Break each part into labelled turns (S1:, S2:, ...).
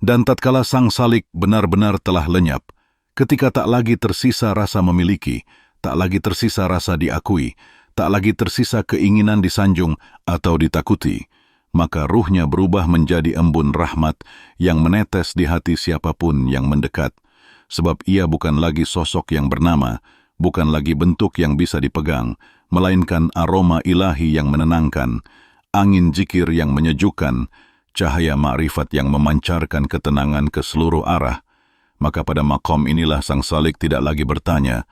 S1: Dan tatkala sang salik benar-benar telah lenyap, ketika tak lagi tersisa rasa memiliki, tak lagi tersisa rasa diakui, tak lagi tersisa keinginan disanjung atau ditakuti, maka ruhnya berubah menjadi embun rahmat yang menetes di hati siapapun yang mendekat. Sebab ia bukan lagi sosok yang bernama, bukan lagi bentuk yang bisa dipegang, melainkan aroma ilahi yang menenangkan, angin zikir yang menyejukkan, cahaya ma'rifat yang memancarkan ketenangan ke seluruh arah. Maka pada makom inilah sang salik tidak lagi bertanya,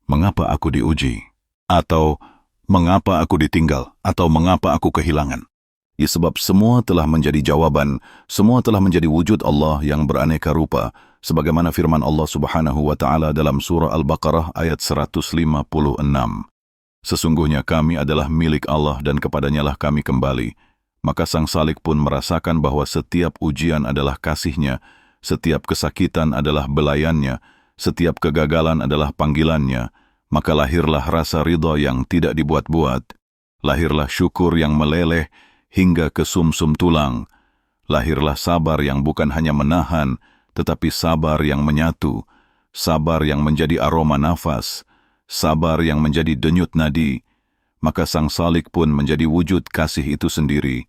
S1: mengapa aku diuji? Atau mengapa aku ditinggal? Atau mengapa aku kehilangan? Ya, sebab semua telah menjadi jawaban, semua telah menjadi wujud Allah yang beraneka rupa, sebagaimana firman Allah Subhanahu wa Ta'ala dalam surah Al-Baqarah ayat 156. Sesungguhnya kami adalah milik Allah dan kepadanyalah kami kembali. Maka sang salik pun merasakan bahwa setiap ujian adalah kasih-Nya, setiap kesakitan adalah belayannya, setiap kegagalan adalah panggilannya. Maka lahirlah rasa ridha yang tidak dibuat-buat, lahirlah syukur yang meleleh hingga ke sumsum tulang, lahirlah sabar yang bukan hanya menahan, tetapi sabar yang menyatu, sabar yang menjadi aroma nafas, sabar yang menjadi denyut nadi. Maka sang salik pun menjadi wujud kasih itu sendiri,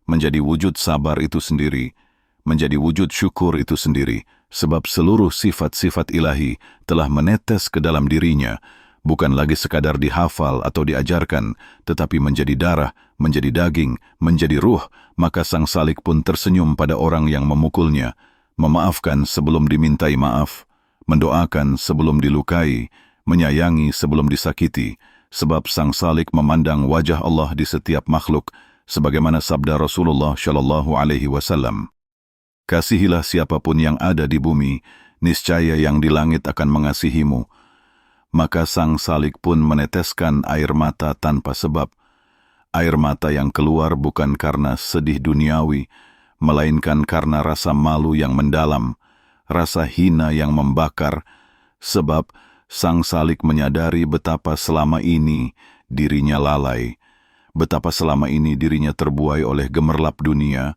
S1: menjadi wujud sabar itu sendiri, menjadi wujud syukur itu sendiri, sebab seluruh sifat-sifat ilahi telah menetes ke dalam dirinya, bukan lagi sekadar dihafal atau diajarkan, tetapi menjadi darah, menjadi daging, menjadi ruh. Maka sang salik pun tersenyum pada orang yang memukulnya, memaafkan sebelum dimintai maaf, mendoakan sebelum dilukai, menyayangi sebelum disakiti, sebab sang salik memandang wajah Allah di setiap makhluk, sebagaimana sabda Rasulullah Shallallahu Alaihi Wasallam, kasihilah siapapun yang ada di bumi, niscaya yang di langit akan mengasihimu. Maka sang salik pun meneteskan air mata tanpa sebab, air mata yang keluar bukan karena sedih duniawi, melainkan karena rasa malu yang mendalam, rasa hina yang membakar, sebab sang salik menyadari betapa selama ini dirinya lalai, betapa selama ini dirinya terbuai oleh gemerlap dunia,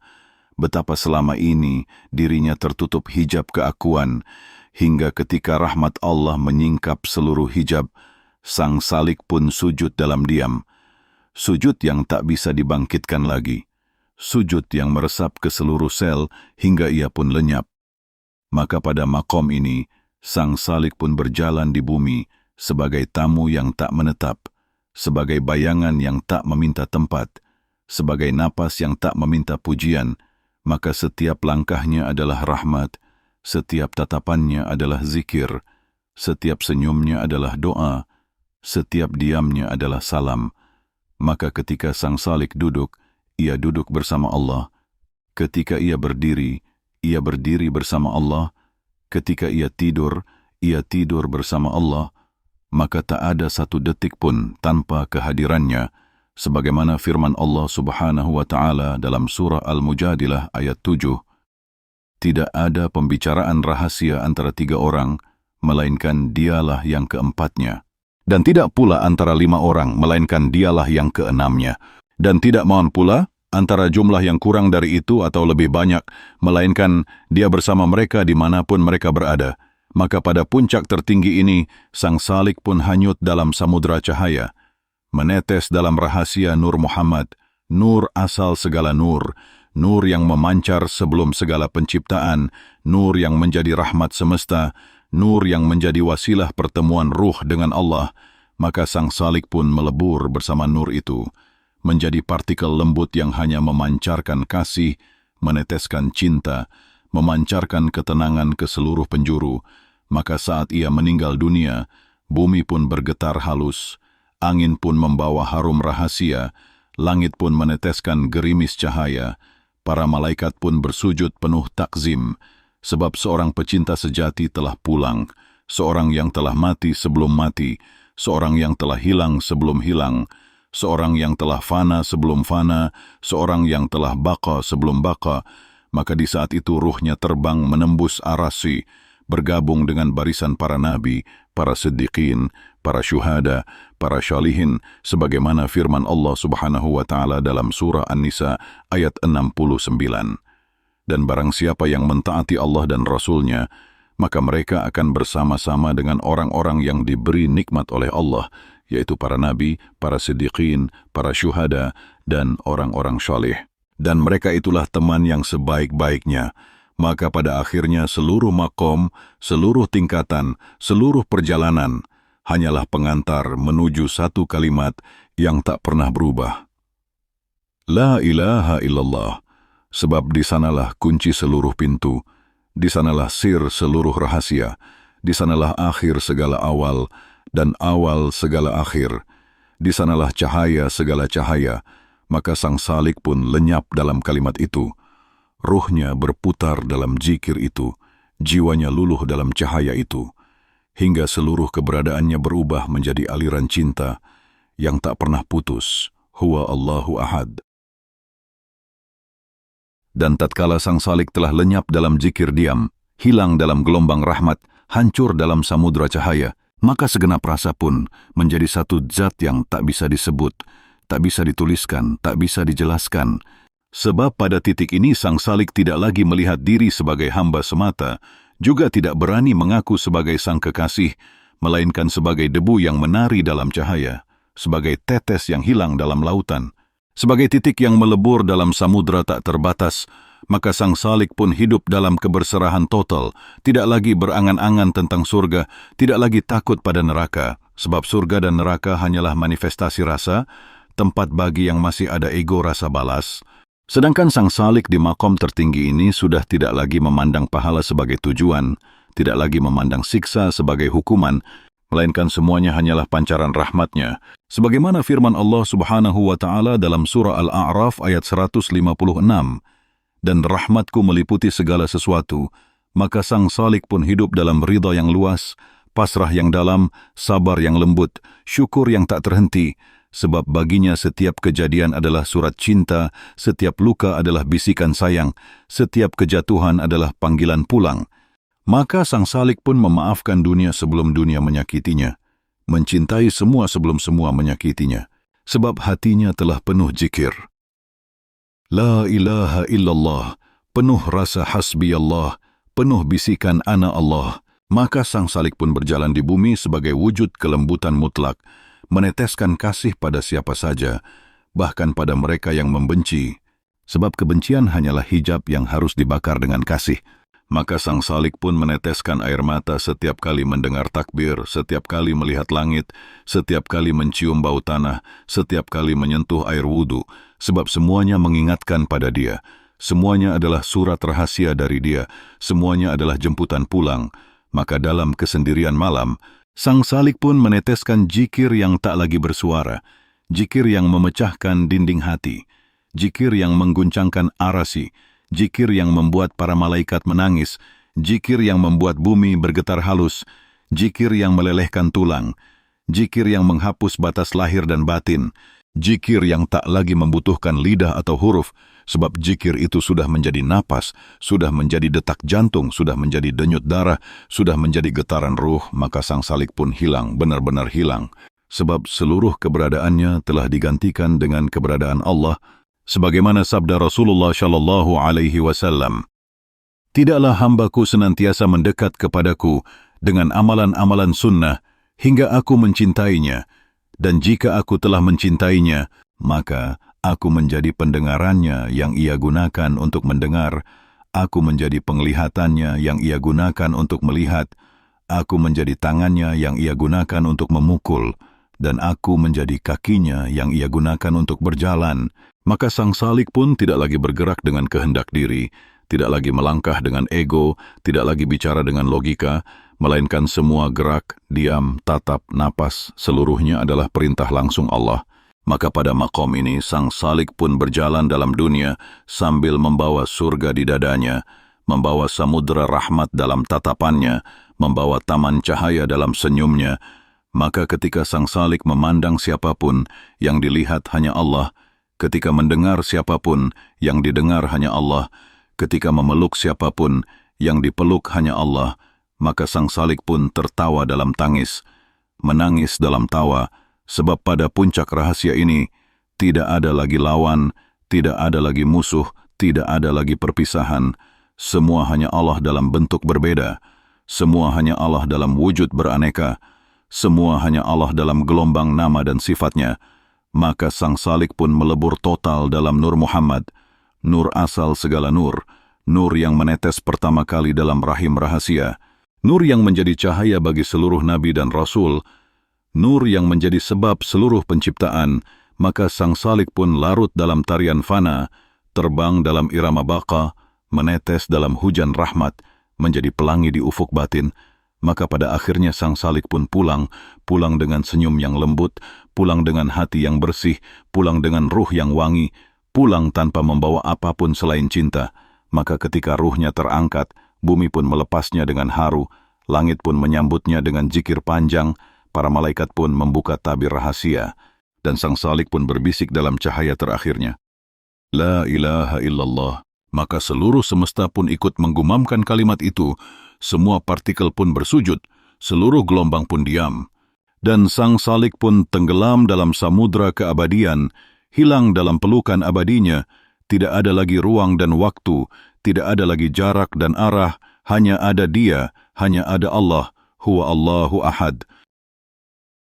S1: betapa selama ini dirinya tertutup hijab keakuan, hingga ketika rahmat Allah menyingkap seluruh hijab, sang salik pun sujud dalam diam, sujud yang tak bisa dibangkitkan lagi, sujud yang meresap ke seluruh sel hingga ia pun lenyap. Maka pada makom ini, sang salik pun berjalan di bumi sebagai tamu yang tak menetap, sebagai bayangan yang tak meminta tempat, sebagai napas yang tak meminta pujian. Maka setiap langkahnya adalah rahmat, setiap tatapannya adalah zikir, setiap senyumnya adalah doa, setiap diamnya adalah salam. Maka ketika sang salik duduk, ia duduk bersama Allah. Ketika ia berdiri bersama Allah. Ketika ia tidur bersama Allah, maka tak ada satu detik pun tanpa kehadirannya, sebagaimana firman Allah Subhanahu wa Ta'ala dalam surah Al-Mujadilah ayat 7, tidak ada pembicaraan rahasia antara 3 orang, melainkan dialah yang keempatnya. Dan tidak pula antara 5 orang, melainkan dialah yang keenamnya. Dan tidak mohon pula antara jumlah yang kurang dari itu atau lebih banyak, melainkan dia bersama mereka dimanapun mereka berada. Maka pada puncak tertinggi ini, sang salik pun hanyut dalam samudra cahaya, menetes dalam rahasia Nur Muhammad, nur asal segala nur, nur yang memancar sebelum segala penciptaan, nur yang menjadi rahmat semesta, nur yang menjadi wasilah pertemuan ruh dengan Allah. Maka sang salik pun melebur bersama nur itu, menjadi partikel lembut yang hanya memancarkan kasih, meneteskan cinta, memancarkan ketenangan ke seluruh penjuru. Maka saat ia meninggal dunia, bumi pun bergetar halus, angin pun membawa harum rahasia, langit pun meneteskan gerimis cahaya, para malaikat pun bersujud penuh takzim, sebab seorang pecinta sejati telah pulang, seorang yang telah mati sebelum mati, seorang yang telah hilang sebelum hilang, seorang yang telah fana sebelum fana, seorang yang telah baqa sebelum baqa. Maka di saat itu ruhnya terbang menembus arasy, bergabung dengan barisan para nabi, para siddiqin, para syuhada, para syalihin, sebagaimana firman Allah Subhanahu wa Ta'ala dalam surah An-Nisa ayat 69. Dan barang siapa yang mentaati Allah dan Rasul-Nya, maka mereka akan bersama-sama dengan orang-orang yang diberi nikmat oleh Allah, yaitu para nabi, para siddiqin, para syuhada, dan orang-orang syalih. Dan mereka itulah teman yang sebaik-baiknya. Maka pada akhirnya seluruh makom, seluruh tingkatan, seluruh perjalanan, hanyalah pengantar menuju satu kalimat yang tak pernah berubah. La ilaha illallah. Sebab di sanalah kunci seluruh pintu, di sanalah sir seluruh rahasia, di sanalah akhir segala awal, dan awal segala akhir. Di sanalah cahaya segala cahaya, maka sang salik pun lenyap dalam kalimat itu. Ruhnya berputar dalam zikir itu, jiwanya luluh dalam cahaya itu, hingga seluruh keberadaannya berubah menjadi aliran cinta yang tak pernah putus. Huwa Allahu Ahad. Dan tatkala sang salik telah lenyap dalam zikir diam, hilang dalam gelombang rahmat, hancur dalam samudra cahaya, maka segenap rasa pun menjadi satu zat yang tak bisa disebut, tak bisa dituliskan, tak bisa dijelaskan. Sebab pada titik ini sang salik tidak lagi melihat diri sebagai hamba semata, juga tidak berani mengaku sebagai sang kekasih, melainkan sebagai debu yang menari dalam cahaya, sebagai tetes yang hilang dalam lautan, sebagai titik yang melebur dalam samudra tak terbatas. Maka sang salik pun hidup dalam keberserahan total, tidak lagi berangan-angan tentang surga, tidak lagi takut pada neraka, sebab surga dan neraka hanyalah manifestasi rasa, tempat bagi yang masih ada ego rasa balas. Sedangkan sang salik di makom tertinggi ini sudah tidak lagi memandang pahala sebagai tujuan, tidak lagi memandang siksa sebagai hukuman, melainkan semuanya hanyalah pancaran rahmatnya. Sebagaimana firman Allah Subhanahu wa Ta'ala dalam surah Al-A'raf ayat 156, dan rahmatku meliputi segala sesuatu, maka sang salik pun hidup dalam ridha yang luas, pasrah yang dalam, sabar yang lembut, syukur yang tak terhenti, sebab baginya setiap kejadian adalah surat cinta, setiap luka adalah bisikan sayang, setiap kejatuhan adalah panggilan pulang. Maka sang salik pun memaafkan dunia sebelum dunia menyakitinya, mencintai semua sebelum semua menyakitinya, sebab hatinya telah penuh zikir. La ilaha illallah, penuh rasa hasbi Allah, penuh bisikan ana Allah. Maka sang salik pun berjalan di bumi sebagai wujud kelembutan mutlak, meneteskan kasih pada siapa saja, bahkan pada mereka yang membenci, sebab kebencian hanyalah hijab yang harus dibakar dengan kasih. Maka sang salik pun meneteskan air mata setiap kali mendengar takbir, setiap kali melihat langit, setiap kali mencium bau tanah, setiap kali menyentuh air wudu, sebab semuanya mengingatkan pada dia. Semuanya adalah surat rahasia dari dia, semuanya adalah jemputan pulang. Maka dalam kesendirian malam, sang salik pun meneteskan zikir yang tak lagi bersuara, zikir yang memecahkan dinding hati, zikir yang mengguncangkan arasi, zikir yang membuat para malaikat menangis, zikir yang membuat bumi bergetar halus, zikir yang melelehkan tulang, zikir yang menghapus batas lahir dan batin, zikir yang tak lagi membutuhkan lidah atau huruf, sebab zikir itu sudah menjadi napas, sudah menjadi detak jantung, sudah menjadi denyut darah, sudah menjadi getaran ruh. Maka sang salik pun hilang, benar-benar hilang, sebab seluruh keberadaannya telah digantikan dengan keberadaan Allah, sebagaimana sabda Rasulullah Shallallahu Alaihi Wasallam, "Tidaklah hambaku senantiasa mendekat kepadaku dengan amalan-amalan sunnah hingga aku mencintainya, dan jika aku telah mencintainya, maka aku menjadi pendengarannya yang ia gunakan untuk mendengar, aku menjadi penglihatannya yang ia gunakan untuk melihat, aku menjadi tangannya yang ia gunakan untuk memukul, dan aku menjadi kakinya yang ia gunakan untuk berjalan." Maka sang salik pun tidak lagi bergerak dengan kehendak diri, tidak lagi melangkah dengan ego, tidak lagi bicara dengan logika, melainkan semua gerak, diam, tatap, napas, seluruhnya adalah perintah langsung Allah. Maka pada makom ini sang salik pun berjalan dalam dunia sambil membawa surga di dadanya, membawa samudra rahmat dalam tatapannya, membawa taman cahaya dalam senyumnya. Maka ketika sang salik memandang siapapun, yang dilihat hanya Allah, ketika mendengar siapapun, yang didengar hanya Allah, ketika memeluk siapapun, yang dipeluk hanya Allah, maka sang salik pun tertawa dalam tangis, menangis dalam tawa, sebab pada puncak rahasia ini tidak ada lagi lawan, tidak ada lagi musuh, tidak ada lagi perpisahan, Semua hanya Allah dalam bentuk berbeda. Semua hanya Allah dalam wujud beraneka. Semua hanya Allah dalam gelombang nama dan sifatnya. Maka Sang Salik pun melebur total dalam Nur Muhammad, nur asal segala nur, nur yang menetes pertama kali dalam rahim rahasia, nur yang menjadi cahaya bagi seluruh nabi dan rasul, nur yang menjadi sebab seluruh penciptaan. Maka Sang Salik pun larut dalam tarian fana, terbang dalam irama baqa, menetes dalam hujan rahmat, menjadi pelangi di ufuk batin. Maka pada akhirnya Sang Salik pun pulang dengan senyum yang lembut, pulang dengan hati yang bersih, pulang dengan ruh yang wangi, pulang tanpa membawa apapun selain cinta. Maka ketika ruhnya terangkat, bumi pun melepasnya dengan haru, langit pun menyambutnya dengan zikir panjang, para malaikat pun membuka tabir rahasia, dan Sang Salik pun berbisik dalam cahaya terakhirnya, La ilaha illallah. Maka seluruh semesta pun ikut menggumamkan kalimat itu, semua partikel pun bersujud, seluruh gelombang pun diam. Dan Sang Salik pun tenggelam dalam samudra keabadian, hilang dalam pelukan abadinya, tidak ada lagi ruang dan waktu, tidak ada lagi jarak dan arah, hanya ada Dia, hanya ada Allah, huwa Allahu ahad.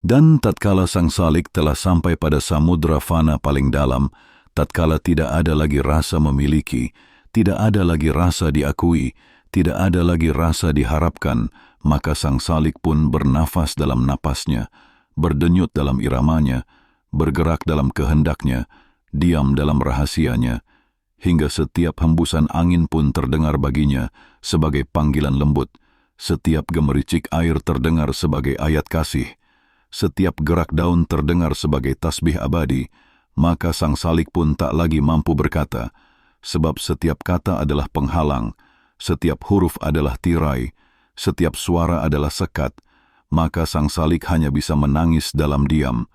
S1: Dan tatkala Sang Salik telah sampai pada samudra fana paling dalam, tatkala tidak ada lagi rasa memiliki, tidak ada lagi rasa diakui, tidak ada lagi rasa diharapkan, maka Sang Salik pun bernafas dalam napasnya, berdenyut dalam iramanya, bergerak dalam kehendaknya, diam dalam rahasianya, hingga setiap hembusan angin pun terdengar baginya sebagai panggilan lembut, setiap gemericik air terdengar sebagai ayat kasih, setiap gerak daun terdengar sebagai tasbih abadi. Maka Sang Salik pun tak lagi mampu berkata, sebab setiap kata adalah penghalang, setiap huruf adalah tirai, setiap suara adalah sekat. Maka Sang Salik hanya bisa menangis dalam diam,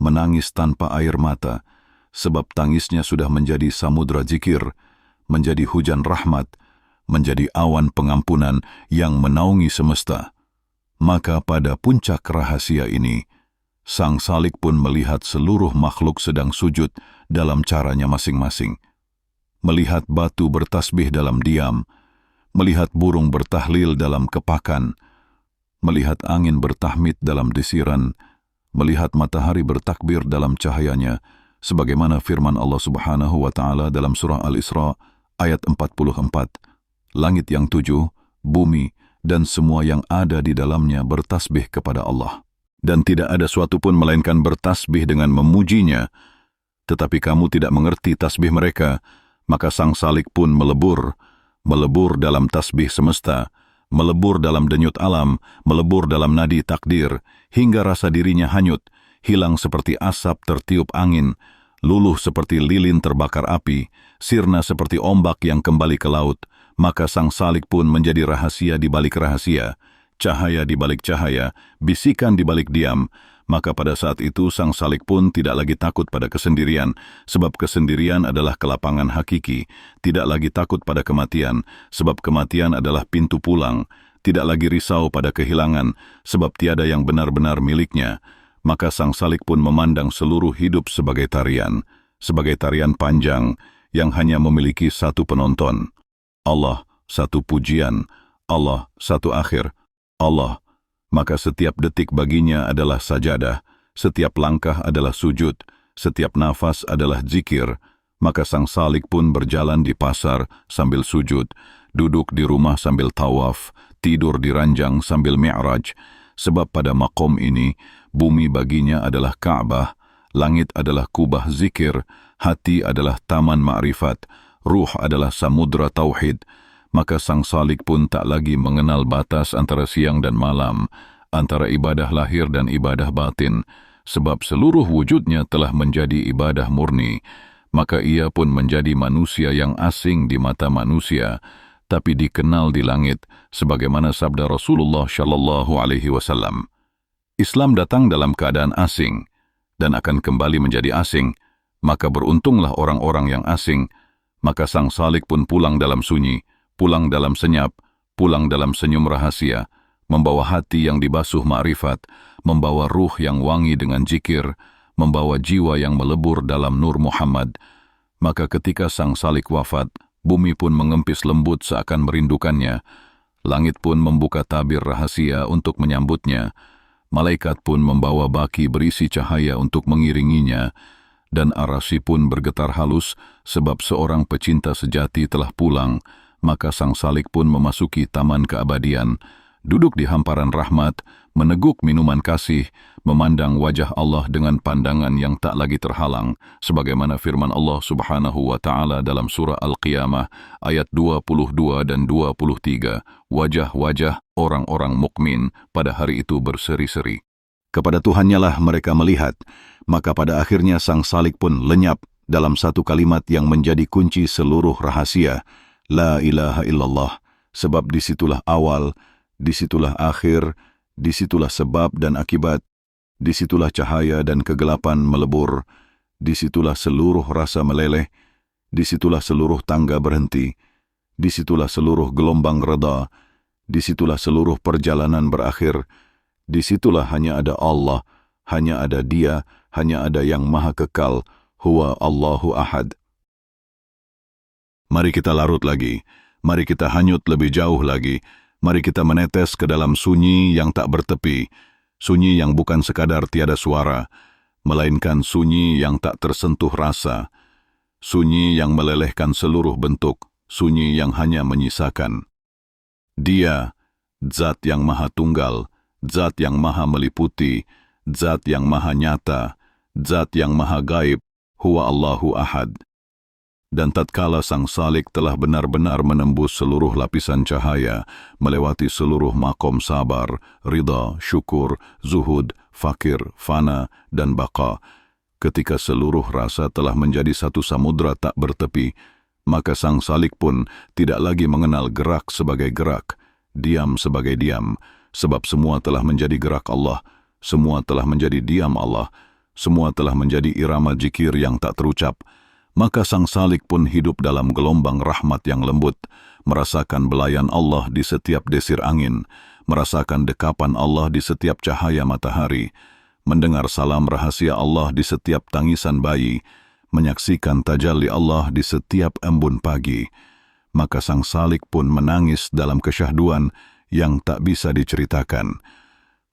S1: menangis tanpa air mata, sebab tangisnya sudah menjadi samudra zikir, menjadi hujan rahmat, menjadi awan pengampunan yang menaungi semesta. Maka pada puncak rahasia ini, Sang Salik pun melihat seluruh makhluk sedang sujud dalam caranya masing-masing. Melihat batu bertasbih dalam diam, melihat burung bertahlil dalam kepakan, melihat angin bertahmid dalam desiran, melihat matahari bertakbir dalam cahayanya, sebagaimana firman Allah Subhanahu wa Ta'ala dalam surah Al-Isra ayat 44. Langit yang 7, bumi, dan semua yang ada di dalamnya bertasbih kepada Allah. Dan tidak ada suatu pun melainkan bertasbih dengan memujinya. Tetapi kamu tidak mengerti tasbih mereka, maka Sang Salik pun melebur dalam tasbih semesta, melebur dalam denyut alam, melebur dalam nadi takdir, hingga rasa dirinya hanyut, hilang seperti asap tertiup angin, luluh seperti lilin terbakar api, sirna seperti ombak yang kembali ke laut. Maka Sang Salik pun menjadi rahasia di balik rahasia, cahaya di balik cahaya, bisikan di balik diam. Maka pada saat itu Sang Salik pun tidak lagi takut pada kesendirian, sebab kesendirian adalah kelapangan hakiki, tidak lagi takut pada kematian, sebab kematian adalah pintu pulang, tidak lagi risau pada kehilangan, sebab tiada yang benar-benar miliknya. Maka Sang Salik pun memandang seluruh hidup sebagai tarian panjang yang hanya memiliki satu penonton. Allah, satu pujian, Allah, satu akhir, Allah. Maka setiap detik baginya adalah sajadah, setiap langkah adalah sujud, setiap nafas adalah zikir. Maka Sang Salik pun berjalan di pasar sambil sujud, duduk di rumah sambil tawaf, tidur di ranjang sambil mi'raj. Sebab pada maqam ini, bumi baginya adalah Ka'bah, langit adalah kubah zikir, hati adalah taman ma'rifat, ruh adalah samudra tauhid. Maka Sang Salik pun tak lagi mengenal batas antara siang dan malam, antara ibadah lahir dan ibadah batin, sebab seluruh wujudnya telah menjadi ibadah murni. Maka ia pun menjadi manusia yang asing di mata manusia, tapi dikenal di langit, sebagaimana sabda Rasulullah Shallallahu Alaihi Wasallam. Islam datang dalam keadaan asing, dan akan kembali menjadi asing, maka beruntunglah orang-orang yang asing. Maka Sang Salik pun pulang dalam sunyi, pulang dalam senyap, pulang dalam senyum rahasia, membawa hati yang dibasuh ma'rifat, membawa ruh yang wangi dengan zikir, membawa jiwa yang melebur dalam Nur Muhammad. Maka ketika Sang Salik wafat, Bumi pun mengempis lembut seakan merindukannya. Langit pun membuka tabir rahasia untuk menyambutnya. Malaikat pun membawa baki berisi cahaya untuk mengiringinya. Dan Arsy pun bergetar halus sebab seorang pecinta sejati telah pulang. Maka Sang Salik pun memasuki taman keabadian. Duduk di hamparan rahmat, meneguk minuman kasih, memandang wajah Allah dengan pandangan yang tak lagi terhalang, sebagaimana firman Allah Subhanahu wa Ta'ala dalam surah Al-Qiyamah ayat 22 dan 23, wajah-wajah orang-orang mukmin pada hari itu berseri-seri. Kepada Tuhannya lah mereka melihat, maka pada akhirnya Sang Salik pun lenyap dalam satu kalimat yang menjadi kunci seluruh rahasia, La ilaha illallah, sebab disitulah awal, disitulah akhir, disitulah sebab dan akibat, disitulah cahaya dan kegelapan melebur, disitulah seluruh rasa meleleh, disitulah seluruh tangga berhenti, disitulah seluruh gelombang reda, disitulah seluruh perjalanan berakhir, disitulah hanya ada Allah, hanya ada Dia, hanya ada yang maha kekal, huwa Allahu Ahad. Mari kita larut lagi, mari kita hanyut lebih jauh lagi, mari kita menetes ke dalam sunyi yang tak bertepi, sunyi yang bukan sekadar tiada suara, melainkan sunyi yang tak tersentuh rasa, sunyi yang melelehkan seluruh bentuk, sunyi yang hanya menyisakan. Dia, Zat yang maha tunggal, Zat yang maha meliputi, Zat yang maha nyata, Zat yang maha gaib, huwa Allahu Ahad. Dan tatkala Sang Salik telah benar-benar menembus seluruh lapisan cahaya, melewati seluruh makom sabar, ridha, syukur, zuhud, fakir, fana, dan baqa, ketika seluruh rasa telah menjadi satu samudra tak bertepi, maka Sang Salik pun tidak lagi mengenal gerak sebagai gerak, diam sebagai diam, sebab semua telah menjadi gerak Allah, semua telah menjadi diam Allah, semua telah menjadi irama jikir yang tak terucap. Maka Sang Salik pun hidup dalam gelombang rahmat yang lembut, merasakan belayan Allah di setiap desir angin, merasakan dekapan Allah di setiap cahaya matahari, mendengar salam rahasia Allah di setiap tangisan bayi, menyaksikan tajalli Allah di setiap embun pagi. Maka Sang Salik pun menangis dalam kesyahduan yang tak bisa diceritakan.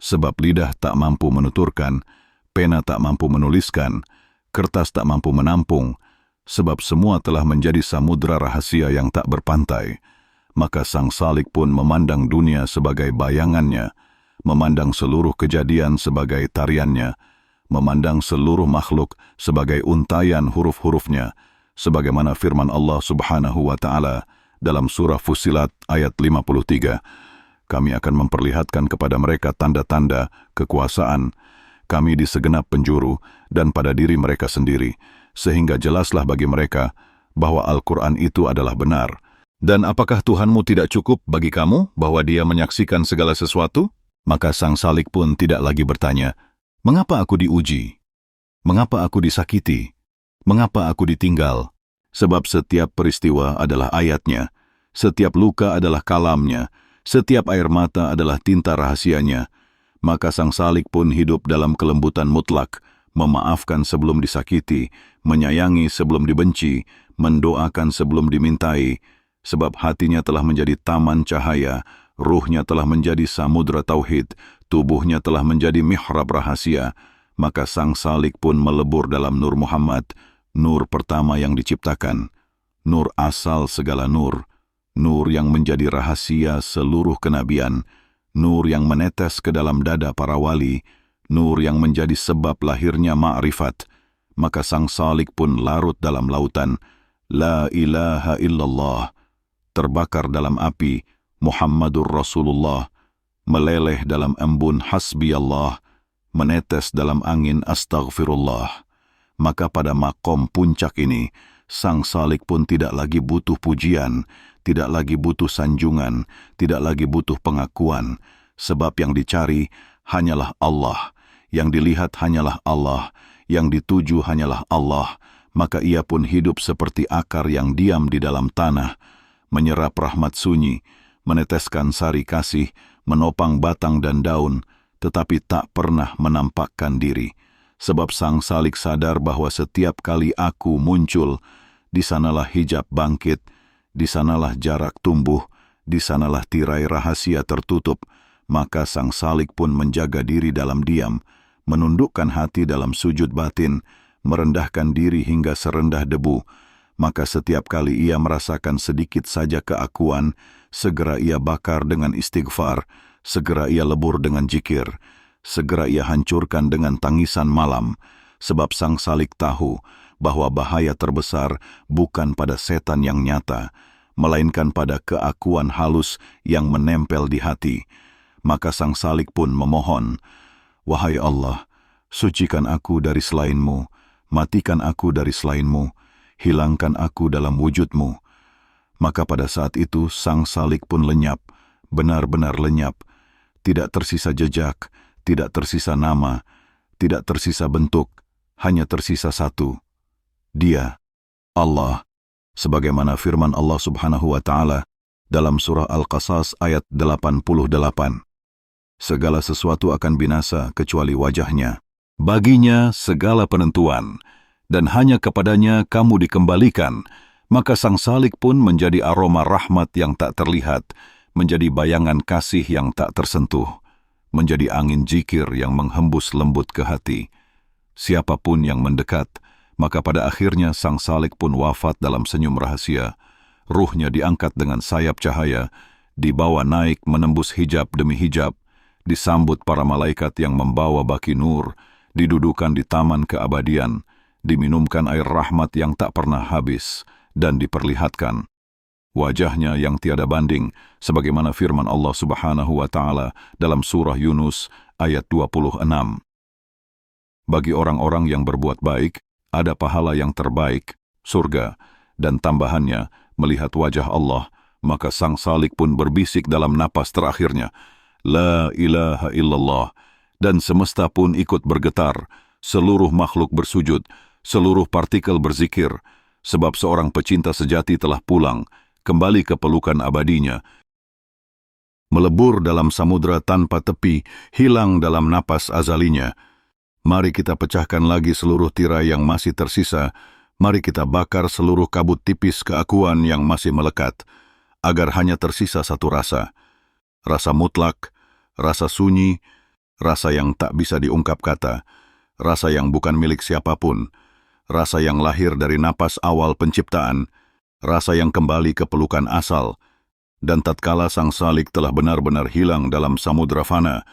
S1: Sebab lidah tak mampu menuturkan, pena tak mampu menuliskan, kertas tak mampu menampung, sebab semua telah menjadi samudra rahasia yang tak berpantai. Maka Sang Salik pun memandang dunia sebagai bayangannya, memandang seluruh kejadian sebagai tariannya, memandang seluruh makhluk sebagai untaian huruf-hurufnya, sebagaimana firman Allah Subhanahu wa Ta'ala dalam surah Fussilat ayat 53, Kami akan memperlihatkan kepada mereka tanda-tanda kekuasaan Kami di segenap penjuru dan pada diri mereka sendiri, sehingga jelaslah bagi mereka bahwa Al-Quran itu adalah benar. Dan apakah Tuhanmu tidak cukup bagi kamu bahwa Dia menyaksikan segala sesuatu? Maka Sang Salik pun tidak lagi bertanya, mengapa aku diuji? Mengapa aku disakiti? Mengapa aku ditinggal? Sebab setiap peristiwa adalah ayatnya, setiap luka adalah kalamnya, setiap air mata adalah tinta rahasianya. Maka Sang Salik pun hidup dalam kelembutan mutlak, memaafkan sebelum disakiti, menyayangi sebelum dibenci, mendoakan sebelum dimintai, sebab hatinya telah menjadi taman cahaya, ruhnya telah menjadi samudra tauhid, tubuhnya telah menjadi mihrab rahasia. Maka Sang Salik pun melebur dalam Nur Muhammad, nur pertama yang diciptakan, nur asal segala nur, nur yang menjadi rahasia seluruh kenabian, nur yang menetes ke dalam dada para wali, nur yang menjadi sebab lahirnya ma'rifat. Maka Sang Salik pun larut dalam lautan, La ilaha illallah, terbakar dalam api, Muhammadur Rasulullah, meleleh dalam embun hasbi Allah, menetes dalam angin astaghfirullah. Maka pada makom puncak ini, Sang Salik pun tidak lagi butuh pujian, tidak lagi butuh sanjungan, tidak lagi butuh pengakuan, sebab yang dicari hanyalah Allah, yang dilihat hanyalah Allah, yang dituju hanyalah Allah. Maka ia pun hidup seperti akar yang diam di dalam tanah, menyerap rahmat sunyi, meneteskan sari kasih, menopang batang dan daun, tetapi tak pernah menampakkan diri. Sebab Sang Salik sadar bahwa setiap kali aku muncul, di sanalah hijab bangkit, di sanalah jarak tumbuh, di sanalah tirai rahasia tertutup. Maka Sang Salik pun menjaga diri dalam diam, menundukkan hati dalam sujud batin, merendahkan diri hingga serendah debu. Maka setiap kali ia merasakan sedikit saja keakuan, segera ia bakar dengan istighfar, segera ia lebur dengan zikir, segera ia hancurkan dengan tangisan malam, sebab Sang Salik tahu bahwa bahaya terbesar bukan pada setan yang nyata, melainkan pada keakuan halus yang menempel di hati. Maka Sang Salik pun memohon, "Wahai Allah, sucikan aku dari selain-Mu, matikan aku dari selain-Mu, hilangkan aku dalam wujud-Mu." Maka pada saat itu Sang Salik pun lenyap, benar-benar lenyap, tidak tersisa jejak, tidak tersisa nama, tidak tersisa bentuk, hanya tersisa satu. Dia, Allah, sebagaimana firman Allah Subhanahu wa Ta'ala dalam surah Al-Qasas ayat 88. Segala sesuatu akan binasa kecuali wajahnya. Baginya segala penentuan, dan hanya kepadanya kamu dikembalikan. Maka Sang Salik pun menjadi aroma rahmat yang tak terlihat, menjadi bayangan kasih yang tak tersentuh, menjadi angin zikir yang menghembus lembut ke hati. Siapapun yang mendekat, maka pada akhirnya Sang Salik pun wafat dalam senyum rahasia. Ruhnya diangkat dengan sayap cahaya, dibawa naik menembus hijab demi hijab, disambut para malaikat yang membawa baki nur, didudukan di taman keabadian, diminumkan air rahmat yang tak pernah habis, dan diperlihatkan wajahnya yang tiada banding, sebagaimana firman Allah Subhanahu wa Ta'ala dalam surah Yunus ayat 26. Bagi orang-orang yang berbuat baik, ada pahala yang terbaik, surga, dan tambahannya melihat wajah Allah. Maka Sang Salik pun berbisik dalam napas terakhirnya, "La ilaha illallah," dan semesta pun ikut bergetar, seluruh makhluk bersujud, seluruh partikel berzikir, sebab seorang pecinta sejati telah pulang, kembali ke pelukan abadinya, melebur dalam samudra tanpa tepi, hilang dalam napas azalinya. Mari kita pecahkan lagi seluruh tirai yang masih tersisa, mari kita bakar seluruh kabut tipis keakuan yang masih melekat, agar hanya tersisa satu rasa. Rasa mutlak, rasa sunyi, rasa yang tak bisa diungkap kata, rasa yang bukan milik siapapun, rasa yang lahir dari napas awal penciptaan, rasa yang kembali ke pelukan asal. Dan tatkala Sang Salik telah benar-benar hilang dalam samudra fana,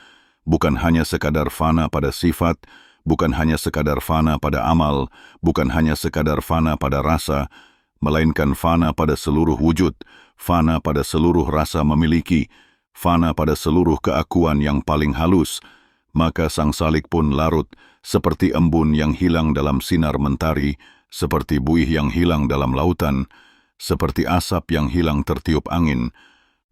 S1: bukan hanya sekadar fana pada sifat, bukan hanya sekadar fana pada amal, bukan hanya sekadar fana pada rasa, melainkan fana pada seluruh wujud, fana pada seluruh rasa memiliki, fana pada seluruh keakuan yang paling halus. Maka Sang Salik pun larut, seperti embun yang hilang dalam sinar mentari, seperti buih yang hilang dalam lautan, seperti asap yang hilang tertiup angin.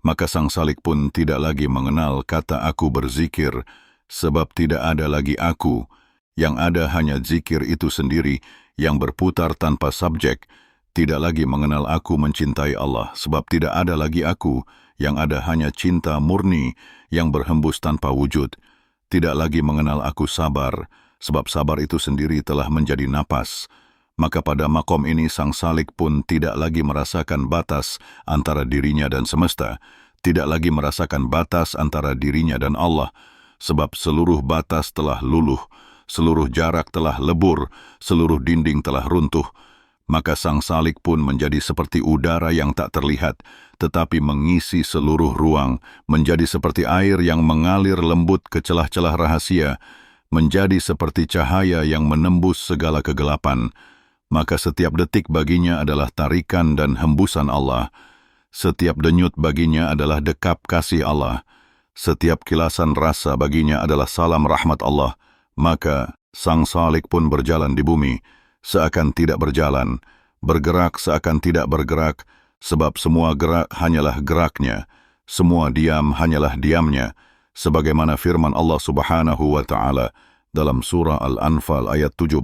S1: Maka Sang Salik pun tidak lagi mengenal kata aku berzikir, sebab tidak ada lagi aku, yang ada hanya zikir itu sendiri yang berputar tanpa subjek. Tidak lagi mengenal aku mencintai Allah, sebab tidak ada lagi aku, yang ada hanya cinta murni yang berhembus tanpa wujud. Tidak lagi mengenal aku sabar, sebab sabar itu sendiri telah menjadi napas. Maka pada makom ini Sang Salik pun tidak lagi merasakan batas antara dirinya dan semesta, tidak lagi merasakan batas antara dirinya dan Allah, sebab seluruh batas telah luluh, seluruh jarak telah lebur, seluruh dinding telah runtuh. Maka Sang Salik pun menjadi seperti udara yang tak terlihat, tetapi mengisi seluruh ruang, menjadi seperti air yang mengalir lembut ke celah-celah rahasia, menjadi seperti cahaya yang menembus segala kegelapan. Maka setiap detik baginya adalah tarikan dan hembusan Allah. Setiap denyut baginya adalah dekap kasih Allah. Setiap kilasan rasa baginya adalah salam rahmat Allah. Maka Sang Salik pun berjalan di bumi, seakan tidak berjalan, bergerak seakan tidak bergerak, sebab semua gerak hanyalah geraknya, semua diam hanyalah diamnya, sebagaimana firman Allah Subhanahu wa Ta'ala dalam surah Al-Anfal ayat 17.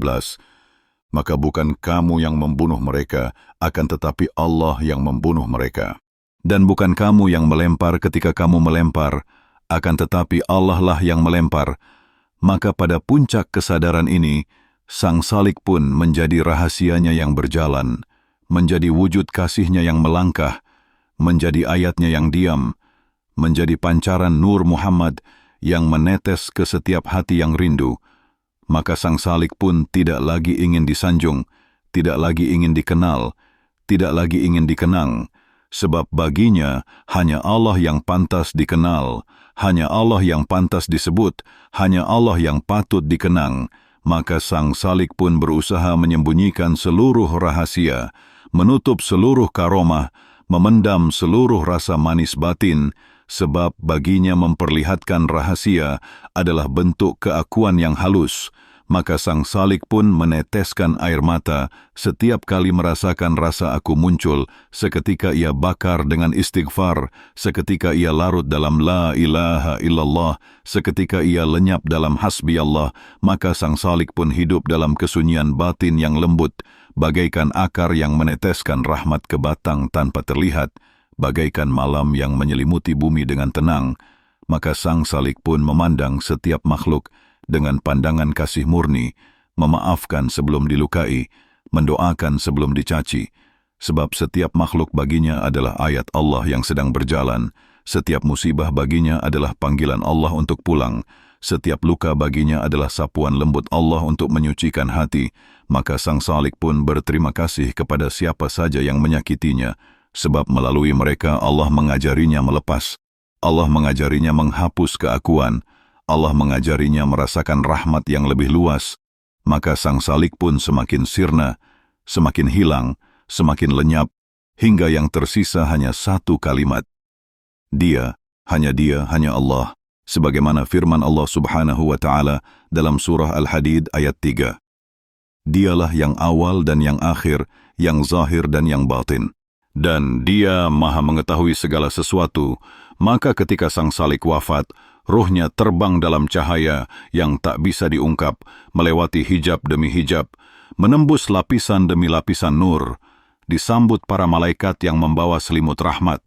S1: Maka bukan kamu yang membunuh mereka, akan tetapi Allah yang membunuh mereka. Dan bukan kamu yang melempar ketika kamu melempar, akan tetapi Allah lah yang melempar. Maka pada puncak kesadaran ini, Sang Salik pun menjadi rahasianya yang berjalan, menjadi wujud kasih-Nya yang melangkah, menjadi ayat-Nya yang diam, menjadi pancaran nur Muhammad yang menetes ke setiap hati yang rindu, maka Sang Salik pun tidak lagi ingin disanjung, tidak lagi ingin dikenal, tidak lagi ingin dikenang, sebab baginya hanya Allah yang pantas dikenal, hanya Allah yang pantas disebut, hanya Allah yang patut dikenang. Maka Sang Salik pun berusaha menyembunyikan seluruh rahasia, menutup seluruh karomah, memendam seluruh rasa manis batin, sebab baginya memperlihatkan rahasia adalah bentuk keakuan yang halus. Maka Sang Salik pun meneteskan air mata setiap kali merasakan rasa aku muncul, seketika ia bakar dengan istighfar, seketika ia larut dalam la ilaha illallah, seketika ia lenyap dalam hasbi Allah. Maka Sang Salik pun hidup dalam kesunyian batin yang lembut, bagaikan akar yang meneteskan rahmat ke batang tanpa terlihat, bagaikan malam yang menyelimuti bumi dengan tenang. Maka Sang Salik pun memandang setiap makhluk dengan pandangan kasih murni, memaafkan sebelum dilukai, mendoakan sebelum dicaci, sebab setiap makhluk baginya adalah ayat Allah yang sedang berjalan, setiap musibah baginya adalah panggilan Allah untuk pulang, setiap luka baginya adalah sapuan lembut Allah untuk menyucikan hati. Maka Sang Salik pun berterima kasih kepada siapa saja yang menyakitinya, sebab melalui mereka Allah mengajarinya melepas, Allah mengajarinya menghapus keakuan, Allah mengajarinya merasakan rahmat yang lebih luas. Maka Sang Salik pun semakin sirna, semakin hilang, semakin lenyap, hingga yang tersisa hanya satu kalimat. Dia, hanya Allah, sebagaimana firman Allah Subhanahu wa Ta'ala dalam surah Al-Hadid ayat 3. Dialah yang awal dan yang akhir, yang zahir dan yang batin. Dan Dia Maha mengetahui segala sesuatu. Maka ketika Sang Salik wafat, ruhnya terbang dalam cahaya yang tak bisa diungkap, melewati hijab demi hijab, menembus lapisan demi lapisan nur, disambut para malaikat yang membawa selimut rahmat,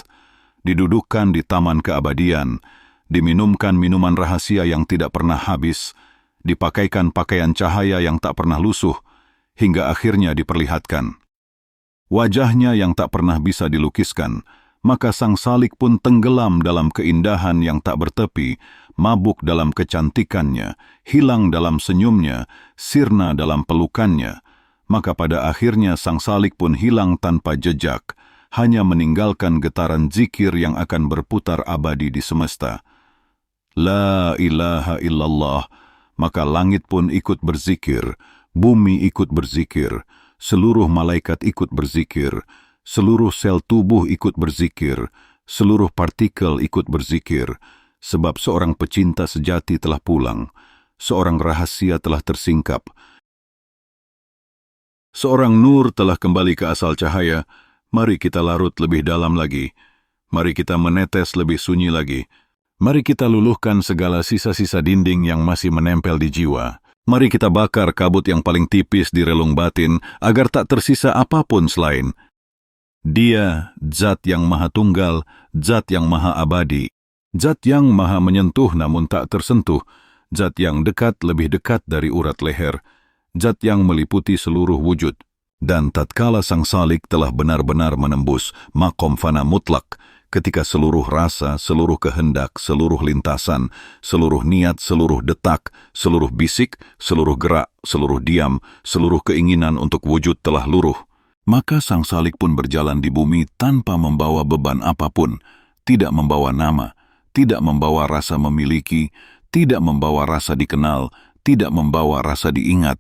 S1: didudukkan di taman keabadian, diminumkan minuman rahasia yang tidak pernah habis, dipakaikan pakaian cahaya yang tak pernah lusuh, hingga akhirnya diperlihatkan wajahnya yang tak pernah bisa dilukiskan. Maka Sang Salik pun tenggelam dalam keindahan yang tak bertepi, mabuk dalam kecantikannya, hilang dalam senyumnya, sirna dalam pelukannya. Maka pada akhirnya Sang Salik pun hilang tanpa jejak, hanya meninggalkan getaran zikir yang akan berputar abadi di semesta. La ilaha illallah. Maka langit pun ikut berzikir, bumi ikut berzikir, seluruh malaikat ikut berzikir, seluruh sel tubuh ikut berzikir, seluruh partikel ikut berzikir, sebab seorang pecinta sejati telah pulang, seorang rahasia telah tersingkap, seorang nur telah kembali ke asal cahaya. Mari kita larut lebih dalam lagi, mari kita menetes lebih sunyi lagi, mari kita luluhkan segala sisa-sisa dinding yang masih menempel di jiwa. Mari kita bakar kabut yang paling tipis di relung batin, agar tak tersisa apapun selain Dia, Zat yang Maha Tunggal, Zat yang Maha Abadi, Zat yang Maha menyentuh namun tak tersentuh, Zat yang dekat lebih dekat dari urat leher, Zat yang meliputi seluruh wujud. Dan tatkala Sang Salik telah benar-benar menembus makom fana mutlak, ketika seluruh rasa, seluruh kehendak, seluruh lintasan, seluruh niat, seluruh detak, seluruh bisik, seluruh gerak, seluruh diam, seluruh keinginan untuk wujud telah luruh, maka Sang Salik pun berjalan di bumi tanpa membawa beban apapun, tidak membawa nama, tidak membawa rasa memiliki, tidak membawa rasa dikenal, tidak membawa rasa diingat.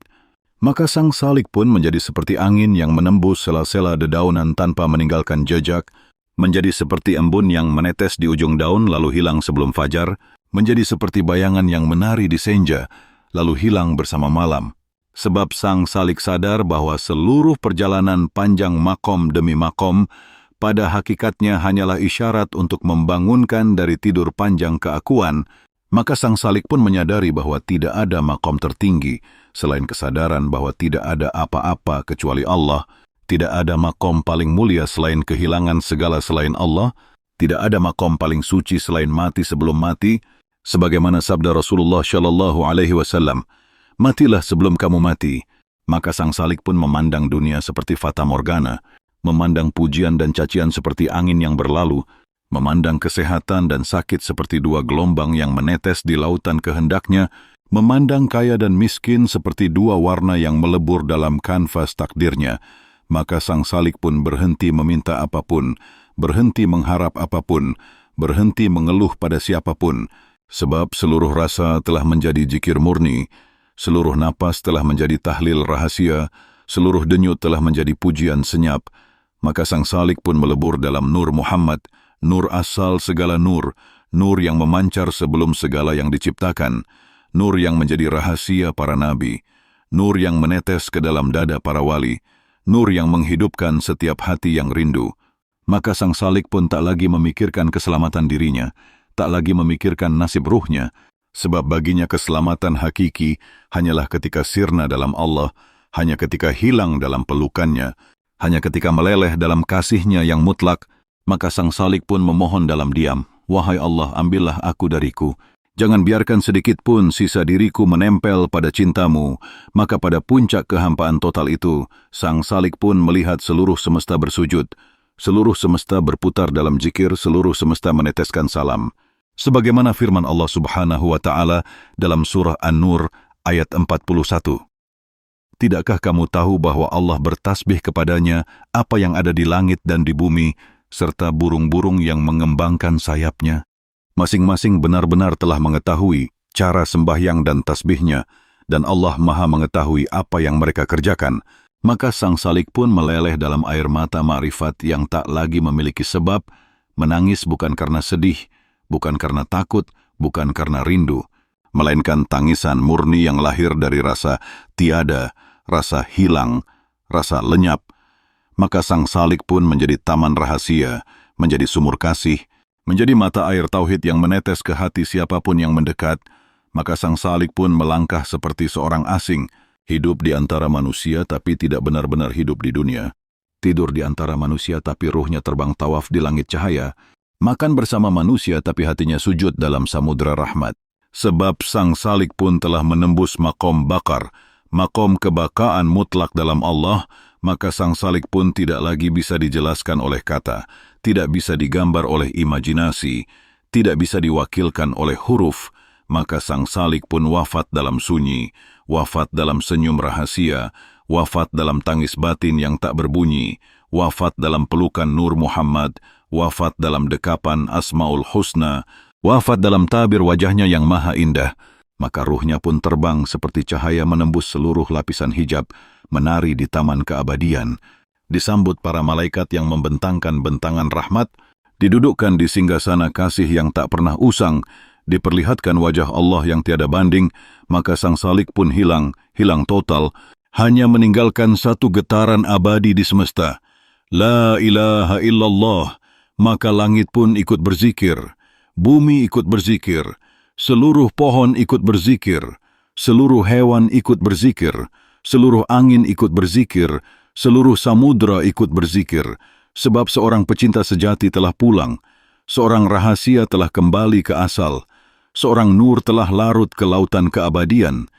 S1: Maka Sang Salik pun menjadi seperti angin yang menembus sela-sela dedaunan tanpa meninggalkan jejak, menjadi seperti embun yang menetes di ujung daun lalu hilang sebelum fajar, menjadi seperti bayangan yang menari di senja, lalu hilang bersama malam. Sebab Sang Salik sadar bahwa seluruh perjalanan panjang makom demi makom pada hakikatnya hanyalah isyarat untuk membangunkan dari tidur panjang keakuan. Maka Sang Salik pun menyadari bahwa tidak ada makom tertinggi selain kesadaran bahwa tidak ada apa-apa kecuali Allah, tidak ada makom paling mulia selain kehilangan segala selain Allah, tidak ada makom paling suci selain mati sebelum mati, sebagaimana sabda Rasulullah Shallallahu Alaihi Wasallam, matilah sebelum kamu mati. Maka Sang Salik pun memandang dunia seperti fata morgana, memandang pujian dan cacian seperti angin yang berlalu, memandang kesehatan dan sakit seperti dua gelombang yang menetes di lautan kehendaknya, memandang kaya dan miskin seperti dua warna yang melebur dalam kanvas takdirnya, maka Sang Salik pun berhenti meminta apapun, berhenti mengharap apapun, berhenti mengeluh pada siapapun, sebab seluruh rasa telah menjadi zikir murni, seluruh napas telah menjadi tahlil rahasia, seluruh denyut telah menjadi pujian senyap, maka Sang Salik pun melebur dalam nur Muhammad, nur asal segala nur, nur yang memancar sebelum segala yang diciptakan, nur yang menjadi rahasia para nabi, nur yang menetes ke dalam dada para wali, nur yang menghidupkan setiap hati yang rindu. Maka Sang Salik pun tak lagi memikirkan keselamatan dirinya, tak lagi memikirkan nasib ruhnya, sebab baginya keselamatan hakiki hanyalah ketika sirna dalam Allah, hanya ketika hilang dalam pelukannya, hanya ketika meleleh dalam kasih-Nya yang mutlak. Maka Sang Salik pun memohon dalam diam, "Wahai Allah, ambillah aku dariku. Jangan biarkan sedikit pun sisa diriku menempel pada cinta-Mu." Maka pada puncak kehampaan total itu, Sang Salik pun melihat seluruh semesta bersujud, seluruh semesta berputar dalam zikir, seluruh semesta meneteskan salam. Sebagaimana firman Allah Subhanahu wa Ta'ala dalam surah An-Nur ayat 41. Tidakkah kamu tahu bahwa Allah bertasbih kepadanya apa yang ada di langit dan di bumi, serta burung-burung yang mengembangkan sayapnya? Masing-masing benar-benar telah mengetahui cara sembahyang dan tasbihnya, dan Allah Maha mengetahui apa yang mereka kerjakan. Maka Sang Salik pun meleleh dalam air mata ma'rifat yang tak lagi memiliki sebab, menangis bukan karena sedih, bukan karena takut, bukan karena rindu, melainkan tangisan murni yang lahir dari rasa tiada, rasa hilang, rasa lenyap. Maka Sang Salik pun menjadi taman rahasia, menjadi sumur kasih, menjadi mata air tauhid yang menetes ke hati siapapun yang mendekat. Maka Sang Salik pun melangkah seperti seorang asing, hidup di antara manusia tapi tidak benar-benar hidup di dunia, tidur di antara manusia tapi ruhnya terbang tawaf di langit cahaya, makan bersama manusia tapi hatinya sujud dalam samudera rahmat. Sebab Sang Salik pun telah menembus makom bakar, makom kebakaan mutlak dalam Allah. Maka Sang Salik pun tidak lagi bisa dijelaskan oleh kata, tidak bisa digambar oleh imajinasi, tidak bisa diwakilkan oleh huruf. Maka Sang Salik pun wafat dalam sunyi, wafat dalam senyum rahasia, wafat dalam tangis batin yang tak berbunyi, wafat dalam pelukan Nur Muhammad, wafat dalam dekapan Asmaul Husna, wafat dalam tabir wajahnya yang maha indah. Maka ruhnya pun terbang seperti cahaya menembus seluruh lapisan hijab, menari di taman keabadian, disambut para malaikat yang membentangkan bentangan rahmat, didudukkan di singgasana kasih yang tak pernah usang, diperlihatkan wajah Allah yang tiada banding. Maka Sang Salik pun hilang total, hanya meninggalkan satu getaran abadi di semesta. La ilaha illallah. Maka langit pun ikut berzikir, bumi ikut berzikir, seluruh pohon ikut berzikir, seluruh hewan ikut berzikir, seluruh angin ikut berzikir, seluruh samudra ikut berzikir, sebab seorang pecinta sejati telah pulang, seorang rahasia telah kembali ke asal, seorang nur telah larut ke lautan keabadian,